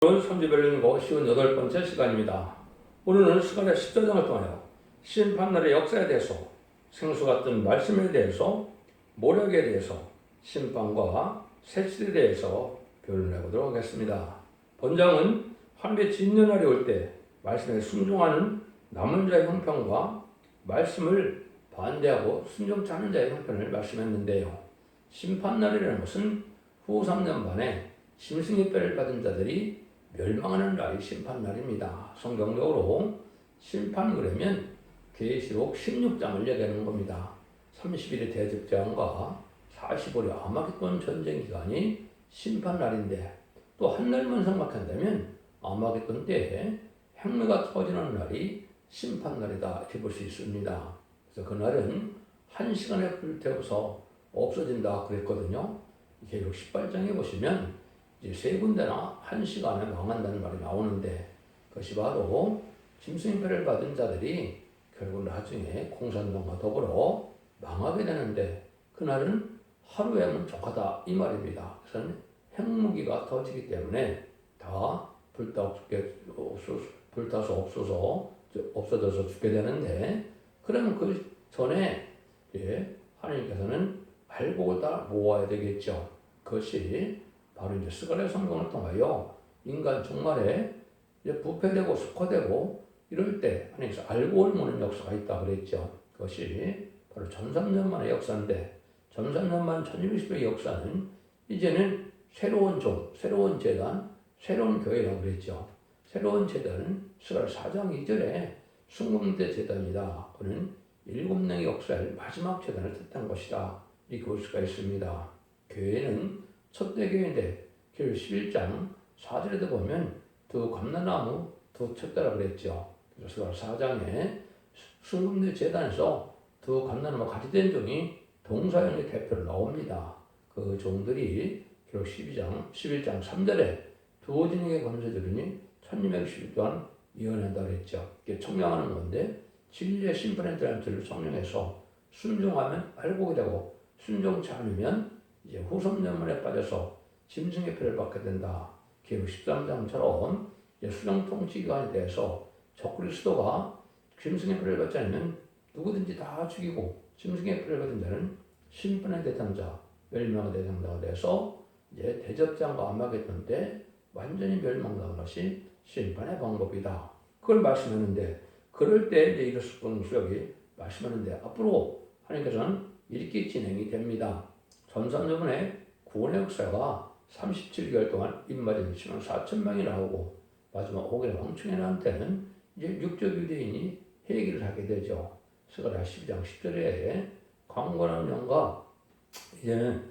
오늘은 선지별링고 58번째 시간입니다. 오늘은 스가랴 10장을 통하여 심판날의 역사에 대해서, 생수 같은 말씀에 대해서, 모략에 대해서, 심판과 새실에 대해서 교훈을 해보도록 하겠습니다. 본장은 하늘의 진노 날이 올 때 말씀에 순종하는 남은 자의 형편과 말씀을 반대하고 순종치 않은 자의 형편을 말씀했는데요. 심판날이라는 것은 후 3년 반에 짐승의 뼈를 받은 자들이 멸망하는 날이 심판날입니다. 성경적으로 심판 그러면 계시록 16장을 얘기하는 겁니다. 30일의 대접장과 40일의 아마겟돈 전쟁 기간이 심판날인데, 또 한 날만 생각한다면 아마겟돈 때에 핵매가 터지는 날이 심판날이다 이렇게 볼 수 있습니다. 그래서 그날은 1시간에 불태워서 없어진다 그랬거든요. 계시록 18장에 보시면 이제 세 군데나 1시간에 망한다는 말이 나오는데, 그것이 바로 짐승의 표를 받은 자들이 결국 나중에 공산당과 더불어 망하게 되는데, 그날은 하루에는 족하다 이 말입니다. 그래서 핵무기가 터지기 때문에 다 불타서 없어져서 죽게 되는데, 그러면 그 전에 하나님께서는 말복을 다 모아야 되겠죠. 그것이 바로 이제 스가랴 성경을 통하여 인간 종말에 부패되고 수컷되고 이럴 때 하나님께서 알고 모는 역사가 있다 그랬죠. 그것이 바로 1300년만의 역사인데, 1300년 1220의 역사는 이제는 새로운 종, 새로운 재단, 새로운 교회라고 그랬죠. 새로운 재단은 스가랴 4장 2절에 순금대 재단이다. 그는 7명의 역사의 마지막 재단을 뜻한 것이다. 이렇게 볼 수가 있습니다. 교회는 첫대 교회인데, 계시록 11장 4절에도 보면 두 감람나무 두 쳤다라고 그랬죠. 그래서 4장에 순금대 재단에서 두 감람나무 같이 된 종이 동사형의 대표로 나옵니다. 그 종들이 계시록 11장 3절에 두 진에게 감사드리니 1210일 동안 예언한다고 그랬죠. 이게 청명하는 건데, 진리의 심판에 대한 뜻을 청명해서 순종하면 알곡이 되고, 순종치 않으면 이제 후손년만에 빠져서 짐승의 표를 받게 된다. 계시록 13장처럼 수령 통치 기간에 대해서 적그리스도가 짐승의 표를 받지 않으면 누구든지 다 죽이고, 짐승의 표를 받은 자는 심판의 대상자, 멸망의 대상자가 돼서 이제 대접장과 아마겟돈 때 완전히 멸망당한 것이 심판의 방법이다. 그걸 말씀하는데, 그럴 때 이제 이르스 공수역이 말씀하는데, 앞으로 하나님께서는 이렇게 진행이 됩니다. 전산저번에 구원의 역사가 37개월 동안 입맞은 7만 4천 명이 나오고, 마지막 5개월 왕충현한테는 이제 육적 유대인이 회개를 하게 되죠. 스가랴 12장 10절에 강권한 영과 이제는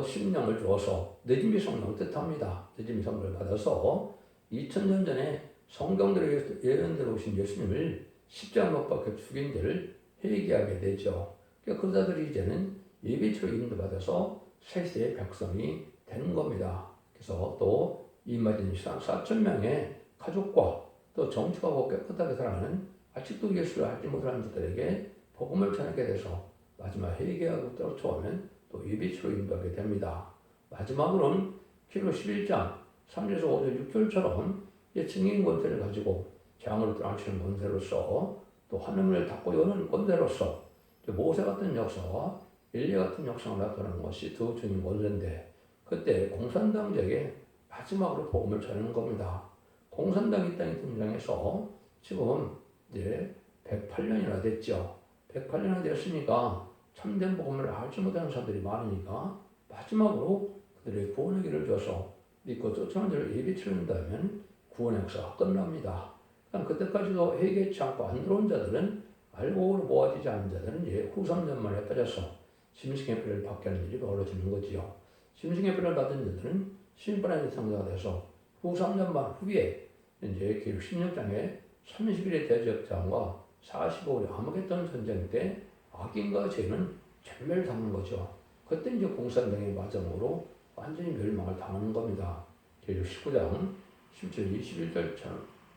심령을 주어서 늦음이 성령을 뜻합니다. 늦음이 성령을 받아서 2000년 전에 성경들의 예언대로 오신 예수님을 십자가 못 박혀 죽인 자를 회개하게 되죠. 그러니까 그자들이 이제는 예배처로 이름도 받아서 새 시대의 백성이 되는 겁니다. 그래서 또 이맞은 4,000명의 가족과 또 정직하고 깨끗하게 살아가는 아직도 예수를 알지 못하는 자들에게 복음을 전하게 돼서 마지막 회개하고 쫓아오면 또 예배처로 인도하게 됩니다. 마지막으로는 계시록 11장 3절에서 5절 6절처럼 증인 권세를 가지고 재앙으로 떠나치는 권세로서, 또 하늘문을 닫고 여는 권세로서 모세 같은 역사와 엘리야 같은 역사가 나타나는 것이 두 증인 권세인데, 그때 공산당에게 마지막으로 복음을 전하는 겁니다. 공산당이 땅에 등장해서 지금 이제 108년이나 됐죠. 108년이나 됐으니까 참된 복음을 알지 못하는 사람들이 많으니까 마지막으로 그들의 구원의 길을 줘서 믿고 쫓아오는 자를 예비 치른다면 구원의 역사가 끝납니다. 그때까지도 회개치 않고 안 들어온 자들은, 알곡으로 모아지지 않은 자들은 이제 후 3년 만에 빠져서 짐승의 표를 받게 하는 일이 벌어지는 거지요. 짐승의 표를 받은 자들은 심판의 대상자가 돼서 후 3년 만 후에 이제 계시록 16장에 30일의 대접장과 45일의 아마겟돈 전쟁 때 악인과 죄는 전멸당하는 거죠. 그때 이제 공산당의 마정으로 완전히 멸망을 당하는 겁니다. 계시록 19장 17절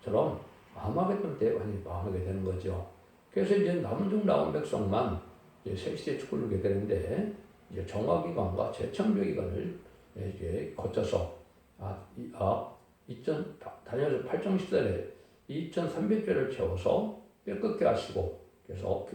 21절처럼 아마겟돈 때 완전히 망하게 되는 거죠. 그래서 이제 남은 중 나온 백성만 이제 새 시대에 축구르게 되는데, 이제 정화기관과 재창조기관을 이제 거쳐서 다니엘서 8장 14절에 2300개를 채워서 뼈꺾게 하시고 그래서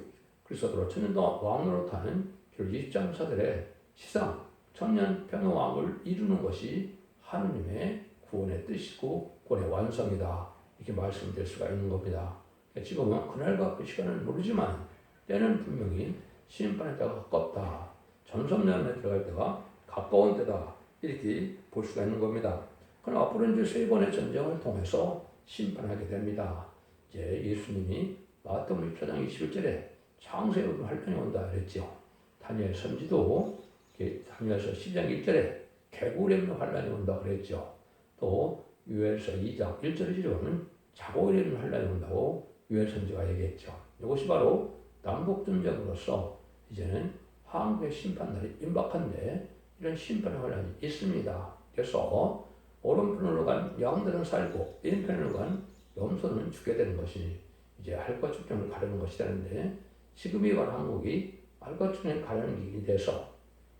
그리스도로 천년 동안 왕으로 타는 20장 4절에 시상 천년 평화왕을 이루는 것이 하느님의 구원의 뜻이고 구원의 완성이다. 이렇게 말씀드릴 수가 있는 겁니다. 지금은 그날과 그 시간을 모르지만 때는 분명히 심판의 때가 가깝다. 전성년에 들어갈 때가 가까운 때다. 이렇게 볼 수가 있는 겁니다. 그럼 앞으로 이제 세 번의 전쟁을 통해서 심판하게 됩니다. 이제 예수님이 마태복음 6장 21절에 창세의 환란이 온다 그랬죠. 다니엘 선지도 다니엘서 10장 1절에 개구리 환란이 온다 그랬죠. 또 요엘서 2장 1절에 지르면 자고일의 환란이 온다고 요엘 선지가 얘기했죠. 이것이 바로 남북 전쟁으로서 이제는 한국의 심판날이 임박한데 이런 심판의 환란이 있습니다. 그래서 오른편으로 간 양들은 살고 왼편으로 간 염소는 죽게 되는 것이 이제 할것 축전을 가르는 것이 되는데 지금 이번 한국이 할것 축전을 가르는 기준이 돼서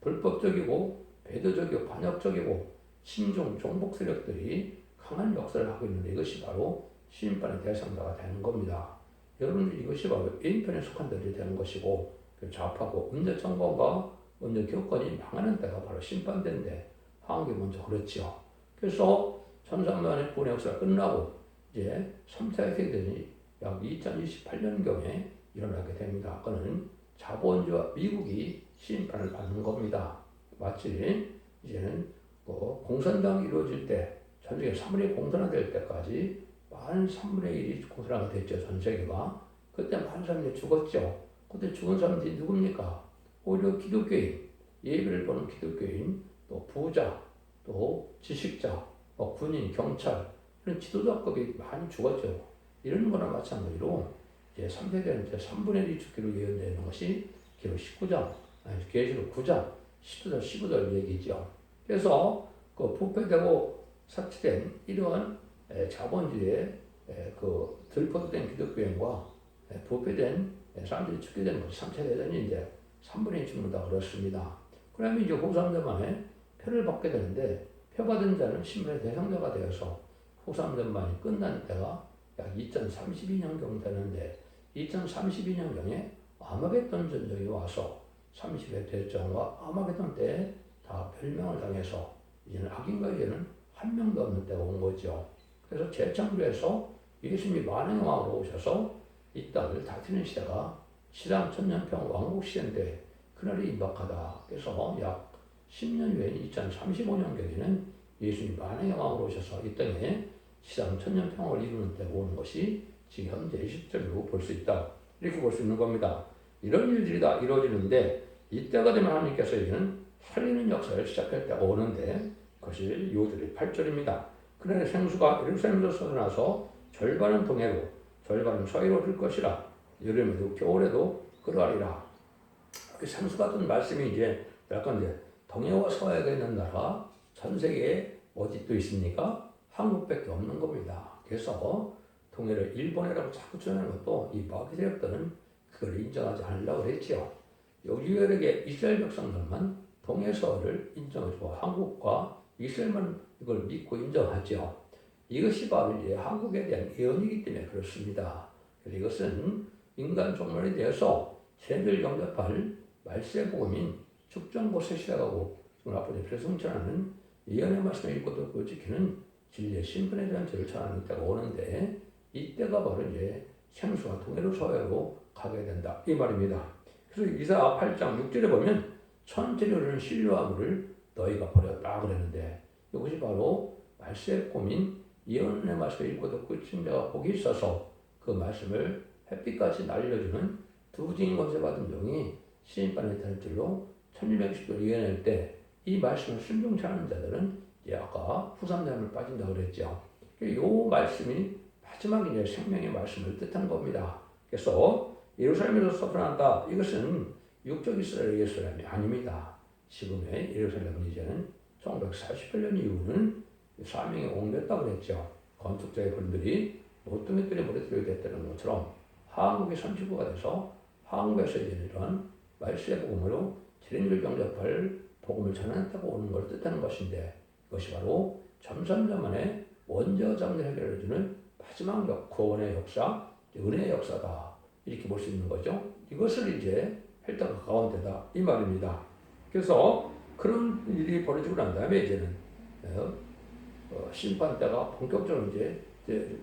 불법적이고 배도적이고 반역적이고 친중 종북 세력들이 강한 역사를 하고 있는데 이것이 바로 심판의 대상자가 되는 겁니다. 여러분들 이것이 바로 왼편에 속한 들이 되는 것이고 좌파고 음력 정권과 음력 교권이 망하는 때가 바로 심판대인데 한국이 먼저 그렇죠. 그래서 1300년의 구원의 역사가 끝나고 이제 3차 세계대전이 약 2028년경에 일어나게 됩니다. 그는 자본주의와 미국이 심판을 받는 겁니다. 마치 이제는 공산당이 이루어질 때 전세계 3분의 1 공산화될 때까지 만 3분의 1이 공산화가 됐죠. 전 세계가. 그때 많은 사람들이 죽었죠. 그때 죽은 사람들이 누굽니까? 오히려 기독교인, 예배를 보는 기독교인, 또 부자, 또 지식자, 군인, 경찰 이런 지도자급이 많이 죽었죠. 이런 거나 마찬가지로 이제 3세대는 이제 3분의 1이 죽기로 예언되는 것이 기록 19장, 계시록 9장, 10절, 15절 얘기죠. 그래서 그 부패되고 삭제된 이러한 자본주의의 그 들포된 기독교인과 부패된 사람들이 죽게 되는 것이 3차 대전인데 3분의 1 죽는다 그렇습니다. 그러면 이제 후3년만에 표를 받게 되는데 표 받은 자는 심판의 대상자가 되어서 후3년만이 끝난 때가 약 2032년경 되는데 2032년경에 아마겟돈 전쟁이 와서 30의 대전과 아마겟돈 때 다 멸망을 당해서 이제는 악인과 이제는 한 명도 없는 때가 온 거죠. 그래서 재창조해서 예수님이 만왕의 왕으로 오셔서 이 땅을 다스리는 시대가 시당 천년평 왕국 시대인데 그날이 임박하다. 그래서 약 10년 후인 2035년경에는 예수님이 만왕의 왕으로 오셔서 이 땅에 시당 천년평을 이루는 때가 오는 것이 지금 현재 시점으로 볼 수 있다. 이렇게 볼 수 있는 겁니다. 이런 일들이 다 이루어지는데 이때가 되면 하나님께서 이제는 살리는 역사를 시작할 때가 오는데 그것이 요들의 8절입니다. 그날에 생수가 예루살렘에서 쏟아나서 절반은 동해로 절반은 서해로 흘 것이라. 여름에도 겨울에도 그러하리라. 생수 같은 말씀이 이제 약간 이제 동해와 서해가 있는 나라 전 세계에 어디 또 있습니까? 한국밖에 없는 겁니다. 그래서 동해를 일본이라고 자꾸 주장하는 것도 이 마귀 세력들은 그걸 인정하지 않으려고 했지요. 유일하게 이스라엘 백성들만 동해서를 인정하고 한국과 이스라엘만 이걸 믿고 인정하죠. 이것이 바로 이제 한국에 대한 예언이기 때문에 그렇습니다. 그래서 이것은 인간 종말에 대해서 새들 영접할 말세복음인 축전곳에 시작하고 앞으로 필승천하는 예언의 말씀을 읽고 듣고 지키는 진리의 심판에 대한 절차하는 때가 오는데 이때가 바로 이제 생수가 동해로 서해로 가게 된다 이 말입니다. 그래서 이사 8장 6절에 보면 천천히 흐르는 신류와 물을 너희가 버렸다 그랬는데 이것이 바로 말세복음인 예언의 말씀을 읽고 듣고 있는 자가 복이 있어서 그 말씀을 햇빛같이 날려주는 두 증인 권세 받은 종이 심판에 대한 줄로 1260도 예언할 때 이 말씀을 순종치 않은 자들은 이제 아까 후삼자를 빠진다고 그랬죠. 이 말씀이 마지막 이제 생명의 말씀을 뜻한 겁니다. 그래서 예루살렘에서 쏟아난다. 이것은 육적 이스라엘 예루살렘이 아닙니다. 지금의 예루살렘은 이제는 1948년 이후는 사명에 옮겼다고 그랬죠. 건축자의 분들이 노동했더니 머리들이 됐다는 것처럼 한국의 선지부가 돼서 한국에서 이런 말세의 복음으로 재림을 영접할 복음을 전했다고 오는 걸 뜻하는 것인데 이것이 바로 점선자만에 원죄와 장애를 해결해주는 마지막 구원의 역사, 은혜의 역사다. 이렇게 볼 수 있는 거죠. 이것을 이제 헬다가 가운데다 이 말입니다. 그래서 그런 일이 벌어지고 난 다음에 이제는 심판 때가 본격적으로 이제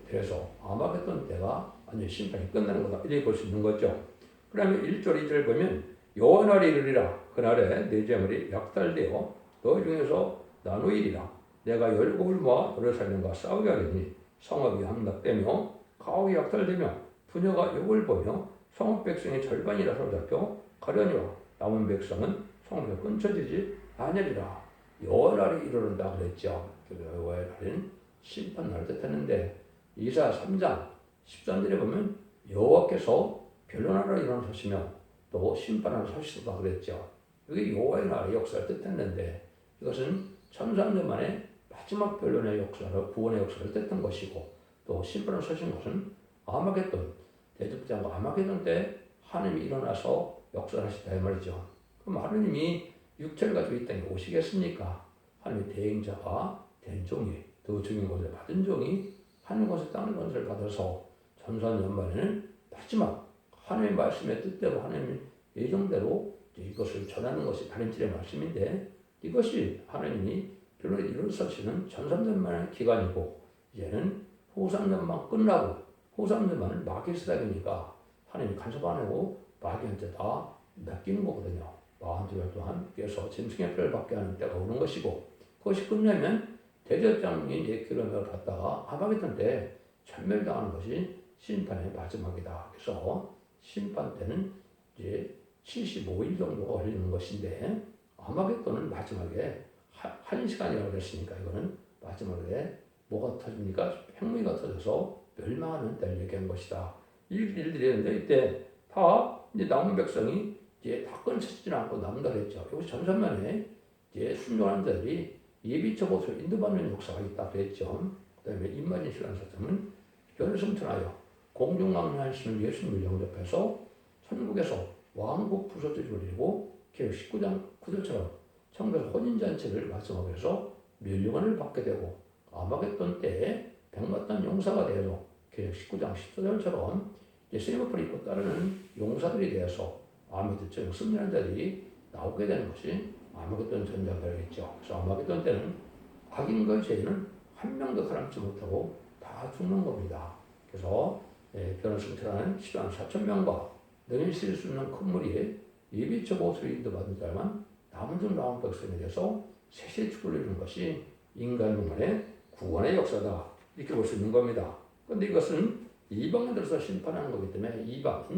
돼서 아마겟돈 때가 완전히 심판이 끝나는 거다. 이렇게 볼 수 있는 거죠. 그 다음에 1절 2절 보면 여호와 날이 이르리라. 그날에 내 재물이 약탈되어 너희 중에서 나누이리라. 내가 열국을 모아 예루살렘과 싸우게 하리니 성읍이 함락되며 가옥이 약탈되며 부녀가 욕을 보며 성읍 백성의 절반이라 사로잡혀 가려니와 남은 백성은 성읍에 끊쳐지지 아니리라. 여호와 날이 이르는다 그랬죠. 여호와의 날은 심판 날을 뜻했는데 이사야 3장 13절에 보면 여호와께서 변론하러 일어나시며 또 심판하러 서시다 그랬죠. 이게 여호와의 날의 역사를 뜻했는데 이것은 1300년 만에 마지막 변론의 역사를 구원의 역사를 뜻한 것이고 또 심판을 서신 것은 아마겟돈 대접장과 아마겟돈 때 하나님이 일어나서 역사를 하시다 이 말이죠. 그럼 하나님이 육체를 가지고 이 땅에 오시겠습니까? 하나님의 대행자가 된 종이 더 중요한 것을 받은 종이 하늘 것을 땅의 것을 받아서 전사년 만에는 마지막 하나님의 말씀의 뜻대로 하나님의 예정대로 이것을 전하는 것이 다림질의 말씀인데 이것이 하나님이 결론에 이루어서시는 전삼년만의 기간이고 이제는 후삼년만 끝나고 후삼년만은 마귀 시대이니까 하나님이 간섭 안 하고 마귀한테 다 맡기는 거거든요. 42년 동안 그래서 짐승의 뼈를 받게 하는 때가 오는 것이고 그것이 끝나면 대제사장이 이제 기름을 받다가 하박했던 때 전멸당하는 것이 심판의 마지막이다. 그래서 심판 때는 이제 75일 정도가 걸리는 것인데 아마겟돈은 마지막에 한 시간이라고 그랬으니까 이거는 마지막에 뭐가 터집니까? 핵무기가 터져서 멸망하는 때를 얘기한 것이다. 일들이 있는데 이때 다 이제 남은 백성이 이제 다 끊어지지 않고 남는다 그랬죠. 여기 전선만에 이제 순종한 자들이 예비처곳으로 인도받는 역사가 있다 그랬죠. 그 다음에 임마진 시간 사점은 변성천하여 공중강림하시는 예수님을 영접해서 천국에서 왕국 부서지를 이루고 계획 19장 9절처럼 천국에서 혼인잔치를 말씀하고 해서 멸류관을 받게 되고 아마겟돈 때에 백마탄 용사가 되어서 계획 19장 14절처럼 세마포를 입고 따르는 용사들이 되어서 아마겟돈 승리한 자들이 나오게 되는 것이 아마겟돈 전쟁이겠죠. 그래서 아마겟돈 때는 악인과 죄인은 한 명도 살아남지 못하고 다 죽는 겁니다. 그래서 변호승천하는 10만 4천 명과 능히 실을 수 있는 큰 무리에 예비처 보수를 인도받은 자만 남은 중 나온 백성에 대해서 세세 축을 이루는 것이 인간 문화의 구원의 역사다. 이렇게 볼 수 있는 겁니다. 그런데 이것은 이방인들에서 심판하는 거기 때문에 이방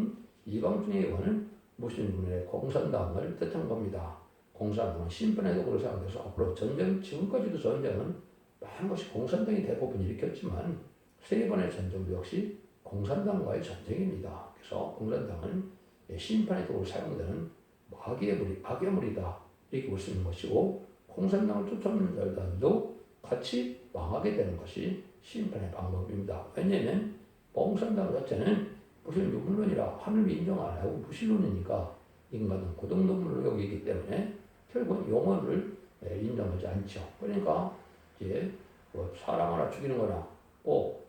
중에 이거는 무슬림의 공산당을 뜻한 겁니다. 공산당은 심판의 도구로 사용돼서 앞으로 전쟁, 지금까지도 전쟁은 많은 것이 공산당이 대부분 일으켰지만 세 번의 전쟁도 역시 공산당과의 전쟁입니다. 그래서 공산당은 심판의 도구로 사용되는 마귀의 무리, 악의 무리다. 이렇게 볼 수 있는 것이고 공산당을 쫓아오는 자들도 같이 망하게 되는 것이 심판의 방법입니다. 왜냐하면 공산당 자체는 무슨 유물론이라 하늘을 인정 안 하고 무신론이니까 인간은 고등동물로 여기기 때문에 결국 영혼을 인정하지 않죠. 그러니까 이제 뭐 사람 하나 죽이는 거나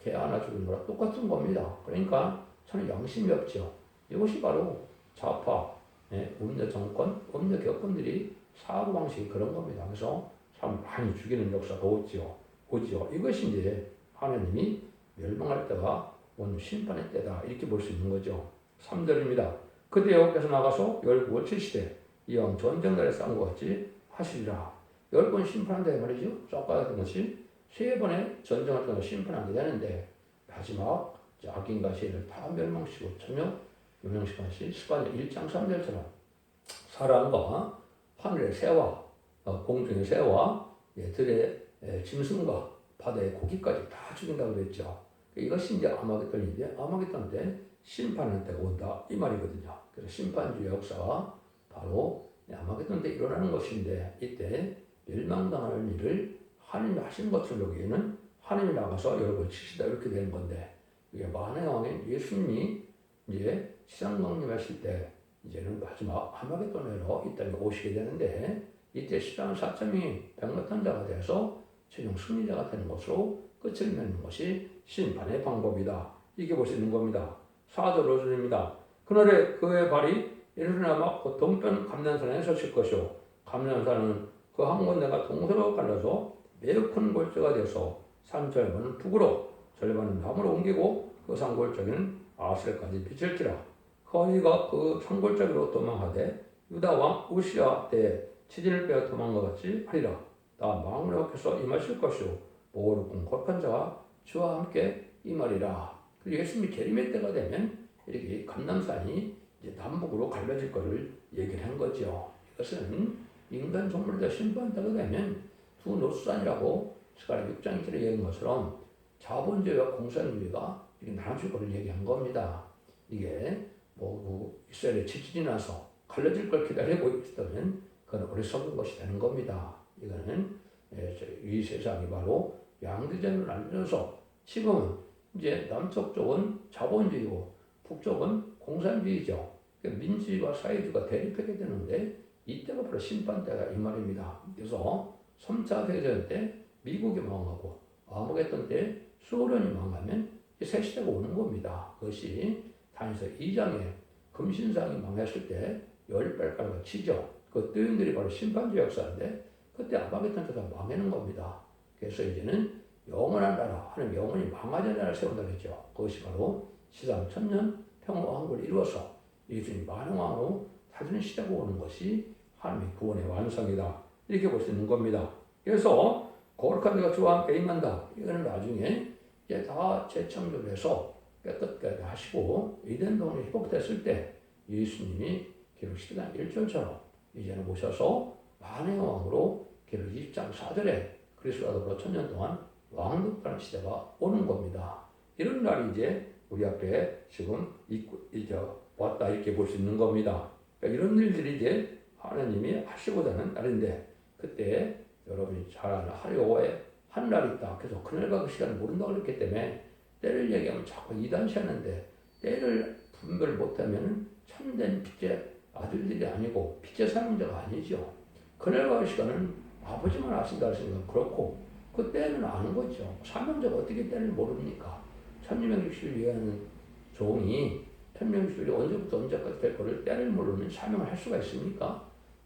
개 하나 죽이는 거나 똑같은 겁니다. 그러니까 저는 양심이 없죠. 이것이 바로 좌파, 음녀 정권, 음녀 격권들이 사고방식이 그런 겁니다. 그래서 사람 많이 죽이는 역사가 오지요. 이것이 이제 하나님이 멸망할 때가 온 심판의 때다. 이렇게 볼 수 있는 거죠. 3절입니다. 그때 여호와께서 나가서 열국을 치시되 이왕 전쟁날에 싸운 것 같이 하시리라. 10번 심판한다 말이죠. 쫓아야 되는 것이 세 번의 전쟁을 통해 심판하게 되는데 마지막 악인과 죄를 다 멸망시키고 멸망시키는 것이 스바냐 1장 3절처럼 사람과 하늘의 새와 공중의 새와 들의 짐승과 바다의 고기까지 다 죽인다고 그랬죠. 이것이 이제 아마겟돈인데 아마겟돈 때 심판할 때가 온다 이 말이거든요. 그래서 심판주의 역사가 바로 아마겟돈 때 일어나는 것인데 이때 멸망당하는 일을 하나님이 하시는 것으로 여기에는 하나님이 나가서 열국을 치시다 이렇게 되는 건데 이게 만왕의 왕인 예수님이 이제 지상 강림하실 때 이제는 마지막 아마겟돈으로 이 땅에 오시게 되는데 이때 10만 4천 명이 백마탄자가 돼서 최종 승리자가 되는 것으로 끝을 맺는 것이 심판의 방법이다. 이게 볼 수 있는 겁니다. 4절로 드립니다. 그날에 그의 발이 예루살렘 곧 동편 감난산에 서칠 것이요 감난산은 그 한 군데가 동서로 갈라서 매우 큰 골짜가 되어서 산 절반은 북으로 절반은 남으로 옮기고 그 산골짜기는 아스레까지 비칠지라. 거기가 그 산골짜기로 도망하되 유다 왕 우시야 때에 치진을 빼어 도망가 같이 하리라. 다 마음을 확해서 임하실 것이요 보호를 꾼 거룩한 자가 주와 함께 임하리라. 그리고 예수님이 재림의 때가 되면 이렇게 감람산이 이제 남북으로 갈라질 것을 얘기를 한 거죠. 이것은 인간 종말자 심판 때가 되면 두 노수산이라고 스가랴 6장 1절에 얘기한 것처럼 자본주의와 공산주의가 이렇게 나눠질 것을 얘기한 겁니다. 이게 이스라엘의 지진이 나서 갈라질 걸 기다리고 있다면 그건 어리석은 것이 되는 겁니다. 이거는 이 세상이 바로 양대전을 알면서 지금은 이제 남쪽 쪽은 자본주의고 북쪽은 공산주의죠. 민주주의와 사회주의가 대립하게 되는데 이때가 바로 심판 때가 이 말입니다. 그래서 3차 대전 때 미국이 망하고 아무개던 때 소련이 망하면 새 시대가 오는 겁니다. 그것이 다니엘서 2장에 금신상이 망했을 때 열발가루가 치죠. 그 뜨인들이 바로 심판주의 역사인데 그때 아마겟돈 때가 망하는 겁니다. 그래서 이제는 영원한 나라, 하나님 영원히 망하지 않는 나라를 세운다 그랬죠. 그것이 바로 시상 천년 평화왕국을 이루어서 예수님 만왕으로 다스리는 시대가 오는 것이 하나님의 구원의 완성이다. 이렇게 볼 수 있는 겁니다. 그래서 거룩한 자가 주와 함께 임한다. 이거는 나중에 이제 다 재창조를 해서 깨끗하게 하시고 이된 동안이 회복됐을 때 예수님이 계속 10장 1절처럼 이제는 오셔서 만왕의 왕으로 계속 20장 4절에 그리스도와 더불어 천년 동안 왕국하는 시대가 오는 겁니다. 이런 날이 이제 우리 앞에 지금 이제 왔다 이렇게 볼 수 있는 겁니다. 그러니까 이런 일들이 이제 하나님이 하시고자 하는 날인데 그때 여러분이 잘 아는 하루에 한 날이 있다. 그래서 그날과 그 시간을 모른다고 그랬기 때문에 때를 얘기하면 자꾸 이단시하는데 때를 분별을 못하면 참된 빛의 아들들이 아니고 빛의 사명자가 아니죠. 그날과 그 시간은 아버지만 아신다 하시는 건 그렇고 그 때는 아는 거죠. 사명자가 어떻게 때를 모릅니까? 1660일 이해하는 종이 1660일이 언제부터 언제까지 될 거를 때를 모르면 사명을 할 수가 있습니까?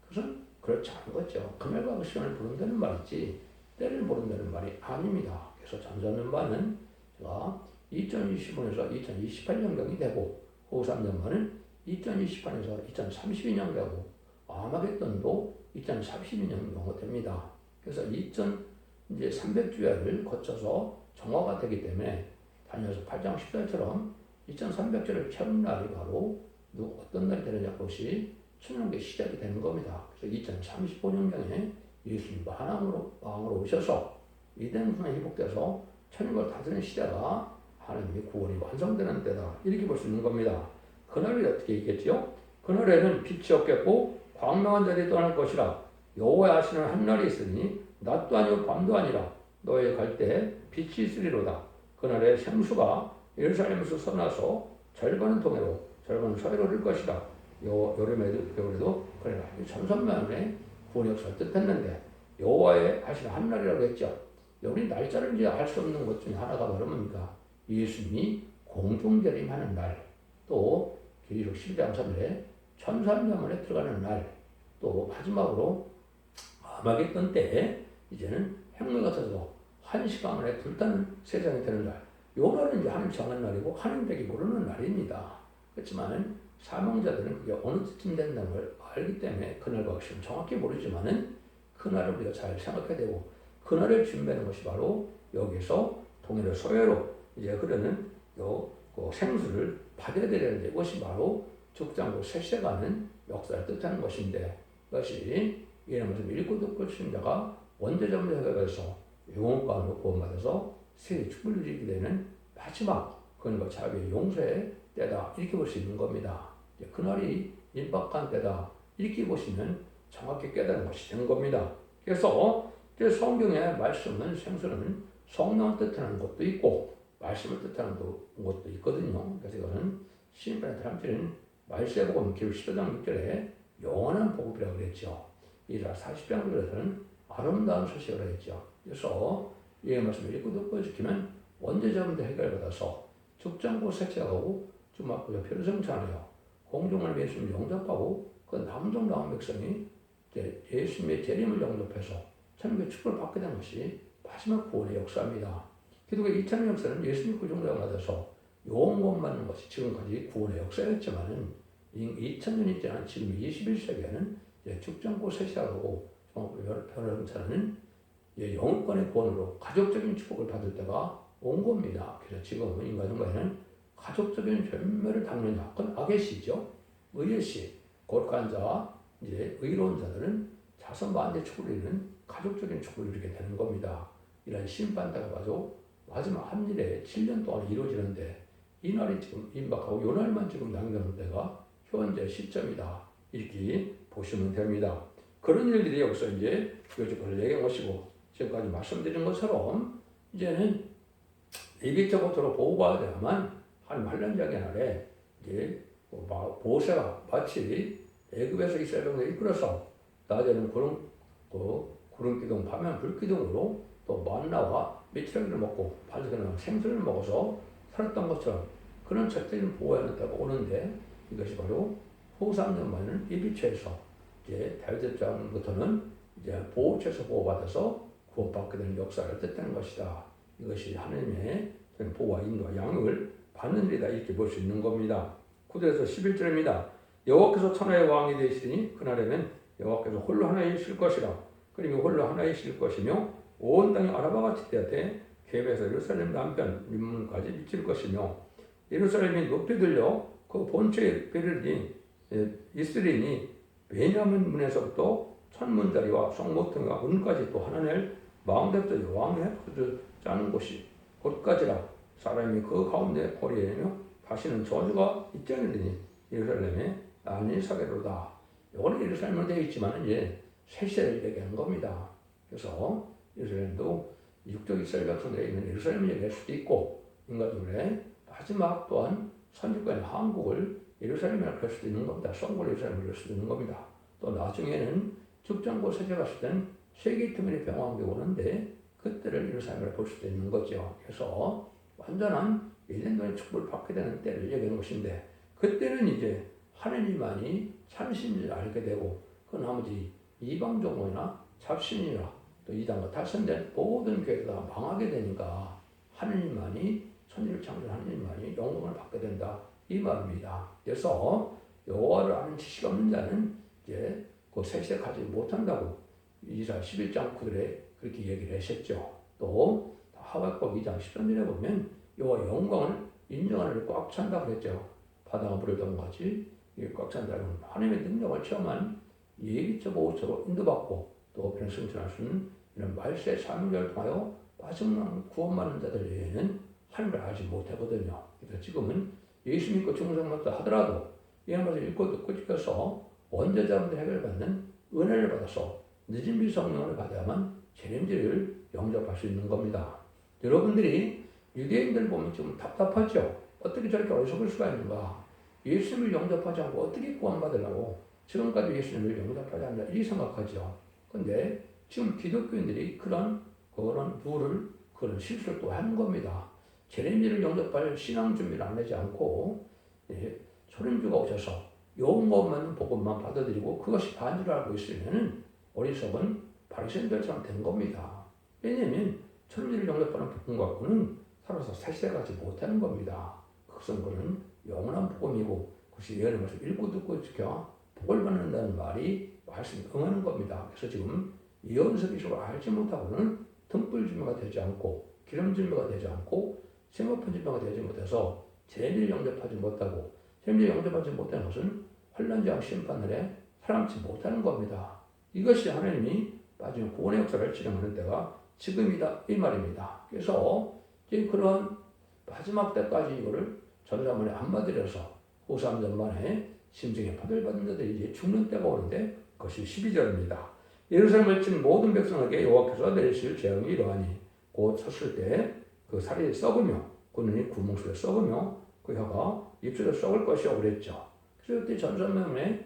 그것은 그렇지 않은 거죠. 그날과 그 시간을 모른다는 말이지 때를 모른다는 말이 아닙니다. 그래서 전전는 바는 제가 2025년에서 2028년경이 되고 후 3년간은 2028년에서 2032년경이고 아마겟돈도 2032년경이 됩니다. 그래서 2300주야를 거쳐서 정화가 되기 때문에 다니엘서 8장 10절처럼 2300주를 채운 날이 바로 어떤 날이 되느냐 그것이 천년의 시작이 되는 겁니다. 그래서 2035년경에 예수님 왕으로 오셔서 이된 후에 회복돼서 천년을 다스리는 시대가 하나님의 구원이 완성되는 때다. 이렇게 볼 수 있는 겁니다. 그날이 어떻게 있겠지요? 그날에는 빛이 없겠고 광명한 자들이 떠날 것이라 여호와의 하시는 한 날이 있으니 낮도 아니고 밤도 아니라 너의 갈 때 빛이 있으리로다. 그날에 생수가 예루살렘에서 솟아서 절반은 동해로 절반은 서해로 흐를 것이다. 여름에도 겨울에도 그래라. 천선만의 구원 역사를 뜻했는데 여호와의 하시는 한 날이라고 했죠. 여기 날짜를 이제 알 수 없는 것 중에 하나가 바로 뭡니까? 예수님이 공중재림하는 날, 또 계시록 12장 3절에 천사명원에 들어가는 날, 또 마지막으로 아마겟돈 때 이제는 혁명이 터져서 1시간 만에 불타는 세상이 되는 날. 요 날은 이제 하나님 정한 날이고 하나님밖에 모르는 날입니다. 그렇지만 사명자들은 그게 어느 때쯤 된다는 걸 알기 때문에 그날과 그 시간 정확히 모르지만은 그날을 우리가 잘 생각해야 되고 그날을 준비하는 것이 바로 여기서 동해로 서해로 이제 흐르는 그 생수를 받아야 되는데 이것이 바로 죽장고 셋세가는 역사를 뜻하는 것인데 그것이 이런 것을 읽고 듣고 쓰는 자가 원죄점을 해결해서 영혼과로 구원받아서 세계 축복을 누리게 되는 마지막 그건 자기의 용서의 때다 이렇게 볼 수 있는 겁니다. 그날이 임박한 때다 이렇게 보시면 정확히 깨달은 것이 된 겁니다. 그래서 성경의 말씀은 생수는 성령을 뜻하는 것도 있고 말씀을 뜻하는 것도 있거든요. 그래서 이거는 시인편의 사람들은 말세복음 기록 15장 6절에 영원한 복음이라고 그랬죠. 이라 40장에서는 아름다운 소식이라고 했죠. 그래서 이 말씀을 읽고 듣고 지키면 원죄자문제 해결받아서 죽장고 색색하고 주막고자 별성찬하여 공중을 예수님을 영접하고 그 남종 나온 백성이 이제 예수님의 재림을 영접해서 천국의 축복을 받게 된 것이 마지막 구원의 역사입니다. 기독의 2000년 역사는 예수님 구종자가 받아서 영원 받는 것이 지금까지 구원의 역사였지만은 2000년이 지난 지금 21세기에는 죽장고 세시하고 별성찬하는 영권의 구원으로 가족적인 축복을 받을 때가 온 겁니다. 그래서 지금은 인간과에는 가족적인 전멸을 당하는 그건 악의 시죠. 의의 시. 거룩한 자, 이제 의로운 자들은 자선 반대 축복을 이루는 가족적인 축복을 이루게 되는 겁니다. 이런 심판대가 봐도 마지막 한 일에 7년 동안 이루어지는데 이 날이 지금 임박하고 요 날만 지금 남겨놓은 때가 현재 시점이다. 이렇게 보시면 됩니다. 그런 일들이 여기서 이제 요즘을 얘기한 것이고 지금까지 말씀드린 것처럼 이제는 이비적으로 보호받아야만 한 환란장의 날에 이제 모세가 마치 애굽에서 이스라엘 백성을 이끌어서 낮에는 구름 기둥, 밤에는 불 기둥으로 또 만나와 메추라기를 먹고 반석에는 생선을 먹어서 살았던 것처럼 그런 절대적인 보호하는 때가 오는데 이것이 바로 후 3년 만에는 이비처에서 이제 다윗 장부터는 이제 보호처에서 보호받아서 구원받게 되는 역사를 뜻하는 것이다. 이것이 하나님의 보호와 인도와 양육을 받는 일이다. 이렇게 볼 수 있는 겁니다. 9절에서 11절입니다. 여호와께서 천하의 왕이 되시니 그날에는 여호와께서 홀로 하나이실 것이라. 그리고 홀로 하나이실 것이며 온 땅이 아라바같이 되었되 계배에서 예루살렘 남편 민문까지 미칠 것이며 예루살렘이 높이 들려 그 본처에 베르니 이스라엘이 베냐민 문에서부터 천문다리와 성모퉁이와 문까지 또 하나님을 마음대로 왕의 짜는 곳이 곳까지라. 사람이 그 가운데 거리에며 다시는 저주가 있지 않으리니 예루살렘에 안이 사게로다. 이거는 예루살렘으로 되어 있지만 이제 새 시대를 얘기하는 겁니다. 그래서 예루살렘도 육적 이스라엘 백성들이 있는 예루살렘을 얘기할 수도 있고 인간들의 마지막 또한 선지권의 한국을 예루살렘이라고 할 수도 있는 겁니다. 성골 예루살렘을 할 수도 있는 겁니다. 또 나중에는 죽장고 세계 갔을 때는 세계 터미널이 병합이 오는데 그때를 예루살렘이라고 볼 수도 있는 거죠. 그래서 완전한 1년 동안 축복을 받게 되는 때를 얘기하는 것인데 그때는 이제 하나님만이 참신을 알게 되고 그 나머지 이방 종교나 잡신이나 또 이단과 탈선된 모든 교회가 다 망하게 되니까 하나님만이 천지를 창조한 하나님만이 영광을 받게 된다 이 말입니다. 그래서 여호와를 아는 지식 없는 자는 이제 그 세시에 가지 못한다고 이사 11장 9절에 그렇게 얘기를 하셨죠. 또 하박국 2장 13절에 보면 여호와 영광을 인정하는 일이 꽉 찬다 그랬죠. 바다가 물을 담같이 이게 꽉 찬다는 하나님의 능력을 체험한 예비적 보호처로 인도받고 또 그런 승천할 수 있는 이런 말세의 삶을 통하여 마지막 구원받는 자들 외에는 하나님을 알지 못하거든요. 그래서 지금은 예수 믿고 중생받다 하더라도 이 말을 읽고 듣고 지켜서 원죄자분들 해결받는 은혜를 받아서 늦은 비 성령을 받아야만 재림지를 영접할 수 있는 겁니다. 여러분들이 유대인들 보면 좀 답답하죠? 어떻게 저렇게 어리석을 수가 있는가? 예수님을 영접하지 않고 어떻게 구원받으려고 지금까지 예수님을 영접하지 않냐 이렇게 생각하죠. 근데 지금 기독교인들이 그런 룰을 그런 실수를 또 하는 겁니다. 재림지를 영접할 신앙 준비를 안 하지 않고 초림주가 오셔서 요것만 복음만 받아들이고 그것이 반지를 알고 있으면 어리석은 바리새인들처럼 된 겁니다. 왜냐하면 초림지를 영접하는 복음 갖고는 살아서 살세가지 못하는 겁니다. 그것은 그는 영원한 복음이고 그것이 예언의 말씀 읽고 듣고 지켜 복을 받는다는 말이 말씀에 응하는 겁니다. 그래서 지금 예언서기식을 알지 못하고는 등불 준비가 되지 않고 기름 준비가 되지 않고 세마포 준비가 되지 못해서 재미를 영접하지 못하고 재미를 영접하지 못하는 것은 환란장 심판날에 살아남지 못하는 겁니다. 이것이 하나님이 나중에 구원의 역사를 진행하는 때가 지금이다 이 말입니다. 그래서 이제 그런 마지막 때까지 이거를 전자문에 안 받으려서 후 3년 만에 심정에 파멸받는 자들이 이제 죽는 때가 오는데 그것이 12절입니다. 예루살렘을 친 모든 백성에게 여호와께서 내리실 재앙이 이러하니 곧 섰을 때 그 살이 썩으며 그 눈이 구멍 속에 썩으며 그 혀가 입술에 썩을 것이라고 그랬죠. 그래서 그때 전자문에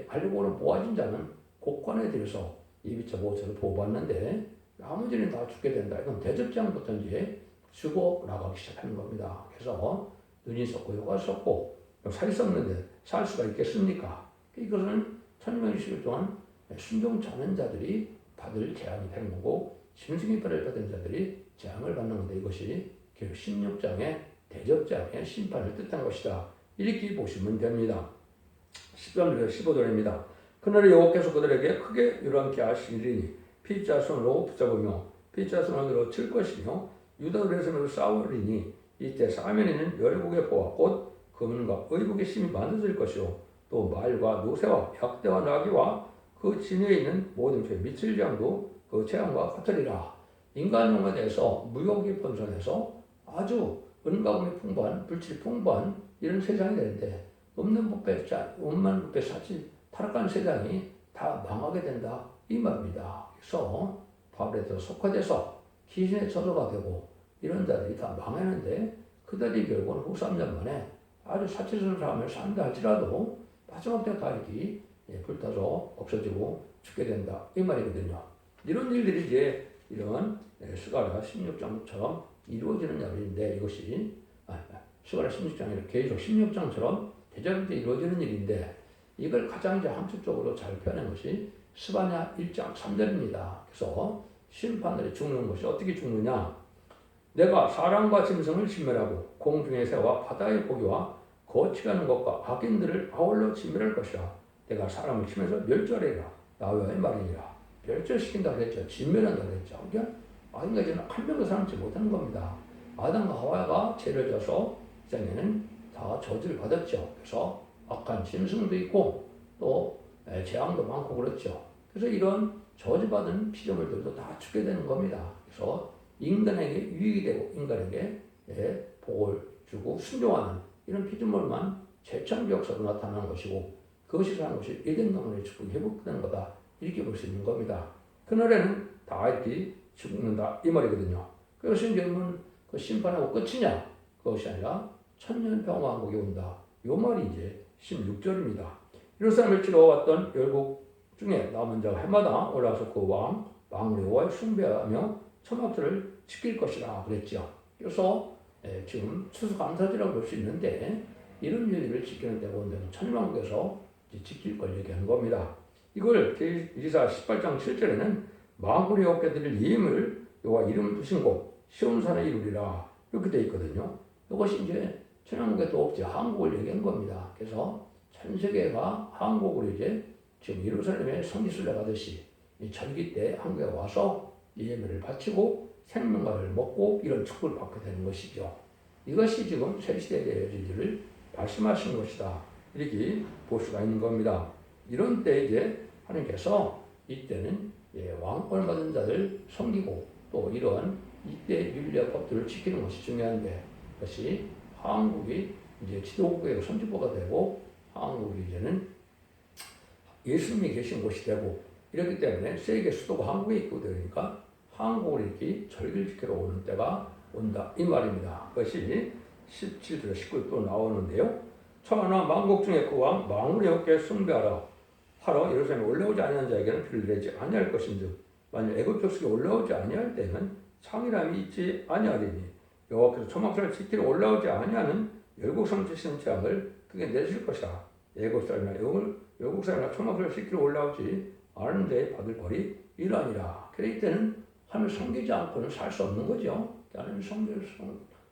알고는 모아진 자는 곡관에 들여서 이비차 보호처를 보호받는데 나머지는 다 죽게 된다. 이건 대접장부터 이제 죽어 나가기 시작하는 겁니다. 그래서 눈이 썩고 혀가 썩고 살이 썩는데 살 수가 있겠습니까? 이것은 1020일 동안 순종치 않은 자들이 받을 재앙이 되는 거고 짐승이빨을 받은 자들이 재앙을 받는 건데 이것이 결국 16장의 대접장의 심판을 뜻한 것이다. 이렇게 보시면 됩니다. 13절에서 15절입니다. 그날에 여호와께서 그들에게 크게 요란케 하시리니 피자손으로 붙잡으며 피자손으로 칠 것이며 유다들의 손으로 싸우리니 이때 사면에는 열국의 포와 곧 금과 의복의 심이 만들어질 것이요 또 말과 노새와 약대와 나귀와 그 진해에 있는 모든 죄 미칠 양도 그 재앙과 같으리라. 인간 용어에 대해서 무역이 번성해서 아주 은가금이 풍부한 불칠이 풍부한 이런 세상이 되는데 없는 법배 원만 법배 사치 타락한 세상이 다 망하게 된다 이 말입니다. 그래서 바벨에 속화돼서 귀신의 처소가 되고 이런 자들이 다 망하는데 그들이 결국은 후 3년 만에 아주 사치스러운 삶을 산다 할지라도 마지막 때까지 불타서 없어지고 죽게 된다 이 말이거든요. 이런 일들이 이제 이런 스가랴 16장처럼 이루어지는 날인데 이것이 스가랴 16장이 계속 16장처럼 대접때 이루어지는 일인데 이걸 가장 이제 함축적으로 잘 표현한 것이 스바냐 1장 3절입니다. 그래서 심판들이 죽는 것이 어떻게 죽느냐? 내가 사람과 짐승을 진멸하고 공중의 새와 바다의 고기와 거치가는 것과 악인들을 아울러 진멸할 것이라. 내가 사람을 치면서 멸절해라. 야훼의 말이니라. 멸절시킨다 그랬죠. 진멸한다 그랬죠. 그러니까 아직까지는 한 명도 살지 못하는 겁니다. 아담과 하와가 죄를 져서 이 땅에는 다 저주를 받았죠. 그래서 악한 짐승도 있고 또 재앙도 많고 그렇죠. 그래서 이런 저주받은 피조물들도 다 죽게 되는 겁니다. 그래서 인간에게 유익이 되고 인간에게 복을 주고 순종하는 이런 피조물만 재창조 역사로 나타나는 것이고 그것이 사는 것이 에덴 동안의 축복이 회복되는 거다. 이렇게 볼 수 있는 겁니다. 그날에는 다 이렇게 죽는다 이 말이거든요. 그것이 이제 그 심판하고 끝이냐? 그것이 아니라 천년 평화왕국이 온다. 이 말이 이제 16절입니다. 이런 사람을 치러왔던 열국 중에 남은 자가 해마다 올라와서 그 왕을 여호와의 숭배하며 초막절을 지킬 것이라 그랬죠. 그래서 지금 추수감사절이라고 볼 수 있는데 이런 일을 지키는 때가 온다면 천년왕국에서 지킬 걸 얘기하는 겁니다. 이걸 계시사 18장 7절에는 만군의 여호와께 드릴 예임을 여호와 이름을 두신 곳 시온산에 이루리라 이렇게 되어 있거든요. 이것이 이제 천연국에 또 없지 한국을 얘기한 겁니다. 그래서 전 세계가 한국으로 이제 지금 예루살렘에 성지순례 가듯이 이 절기 때 한국에 와서 예배를 바치고 생명과를 먹고 이런 축복을 받게 되는 것이죠. 이것이 지금 새 시대에 대한 일들을 말씀하신 것이다. 이렇게 볼 수가 있는 겁니다. 이런 때 이제 하나님께서 이때는 왕권을 받은 자들 섬기고 또 이런 이때 윤리와 법들을 지키는 것이 중요한데 그것이 한국이 이제 지도국의 선진국가 되고 한국이 이제는 예수님이 계신 곳이 되고 이렇기 때문에 세계 수도가 한국에 있고 그러니까 한국을 이렇게 절기를 지키러 오는 때가 온다 이 말입니다. 그것이 17절 19절 나오는데요. 천하 만국 중에 그 왕 만군의 여호와께 숭배하라 하러 예루살렘에 올라오지 아니한 자에게는 피를 내지 아니할 것인즉 만일 애굽 족속에 올라오지 아니할 때는 창이람이 있지 아니하리니 여호와께서 초막절을 지키러 올라오지 아니하는 열국 성지신 재앙을 그게 내실 것이라. 애굽 사람이나 열국 사람이나 초막절을 지키러 올라오지 않은 데에 받을 벌이 이러하니라. 그럴 때는 하나님을 섬기지 않고는 살 수 없는 거죠. 하나님을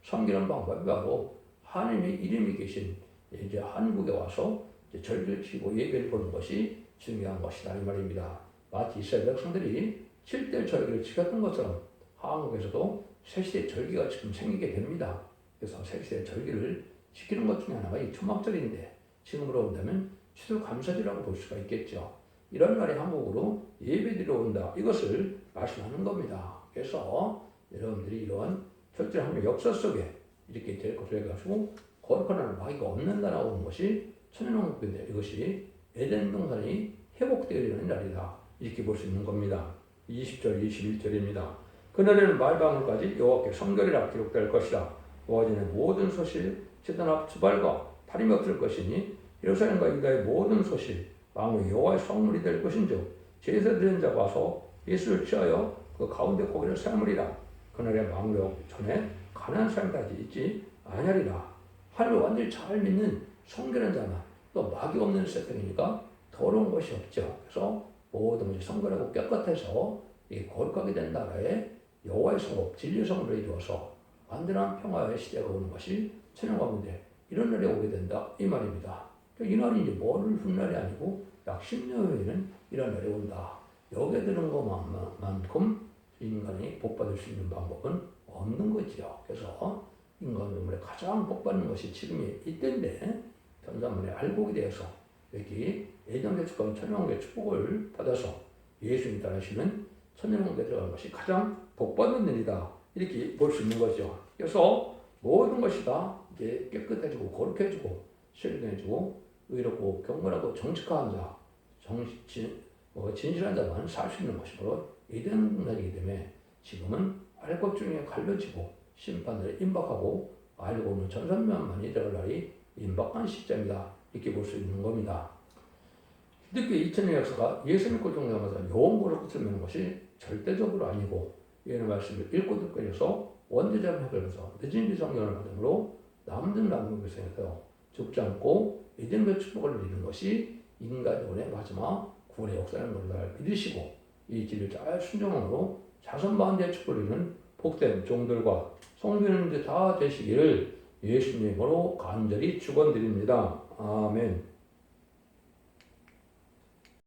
섬기는 방법이 바로 하나님의 이름이 계신 이제 한국에 와서 이제 절기를 지키고 예배를 보는 것이 중요한 것이다 이 말입니다. 마치 이스라엘 백성들이 7대 절기를 지켰던 것처럼 한국에서도 새시대 절기가 지금 생기게 됩니다. 그래서 새시대 절기를 지키는 것 중에 하나가 이 초막절인데 지금으로 본다면 추수감사절이라고 볼 수가 있겠죠. 이런 날에 한국으로 예배드리러 온다. 이것을 말씀하는 겁니다. 그래서 여러분들이 이런 절대로 하나님의 역사 속에 이렇게 될 것을 해가지고 거룩한 마귀가 없는 나라 오는 것이 천연왕국인데 이것이 에덴 동산이 회복되어지는 날이다. 이렇게 볼 수 있는 겁니다. 20절 21절입니다. 그날에는 말방울까지 여호와께 성결이라 기록될 것이라. 모아지는 모든 소실 제단 앞 주발과 다림이 없을 것이니 예루살렘과 유다의 모든 소실 망의 여호와의 성물이 될 것인즉 제사 드린 자가 와서 예수를 취하여 그 가운데 고기를 샘물이라 그날의 망령 전에 가난한 사람까지 있지 아니하리라. 하나님을 완전히 잘 믿는 성결한 자나 또 막이 없는 세상이니까 더러운 것이 없죠. 그래서 모든 것이 성결하고 깨끗해서 이 거룩하게 된 나라에 여호와의 성읍 진리의 성으로 이루어서 완전한 평화의 시대가 오는 것이 천년 가운데 이런 날이 오게 된다 이 말입니다. 이 날이 이제 머리를 훗날이 아니고 약 10년 후에는 이런 날이 온다. 여기에 드는 것만큼 인간이 복받을 수 있는 방법은 없는 거죠. 그래서 인간 눈물에 가장 복받는 것이 지금이 이때인데 전산문에 알곡에 대해서 여기 예정의 축복은 천년왕국의 축복을 받아서 예수님 따르시는 천년왕국에 들어가는 것이 가장 복받는 일이다. 이렇게 볼 수 있는 거죠. 그래서 모든 것이 다 이제 깨끗해지고 거룩해지고 신령해지고 의롭고 경건하고 정직한 자, 진실한 자만 살 수 있는 것이 바로 에덴 동산이기 때문에 지금은 알곡 중에 갈라지고 심판을 임박하고 알고는 전산면만이 들어갈 날이 임박한 시점이다. 이렇게 볼 수 있는 겁니다. 기독교의 2000년 역사가 예수 믿고 종교하면서 영원으로 끝을 맺는 것이 절대적으로 아니고 이런 말씀을 읽고 듣고 해서 원대자를 해결해서 늦은 비성경을 받음으로 남는 남은 죽지 않고 에덴의 축복을 누리는 것이 인간의 원의 마지막 구원의 역사라는 것을 믿으시고 이 길을 잘 순종함으로 자선반대의 축복을 누리는 복된 종들과 성도님들 다 되시기를 예수님으로 간절히 축원드립니다. 아멘.